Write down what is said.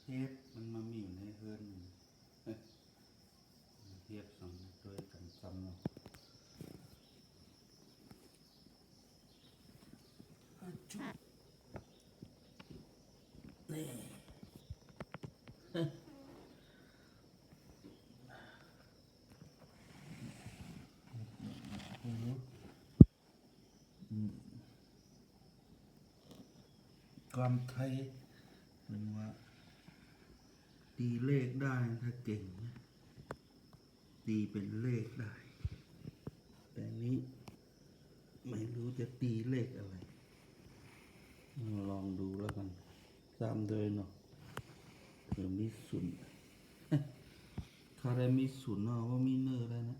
เทปมันมามีอยู่ในเฮือนเทียบสองด้วยกันซ้ำเนาะจุ๊บนี่ความไทยมันว่าตีเลขได้ถ้าเก่งนะตีเป็นเลขได้แต่นี้ไม่รู้จะตีเลขอะไรลองดูแล้วกันตามเลยเนาะเผื่อมีศูนย์คาได้มีศูนย์เนาะว่ามีเนอร์แล้วนะ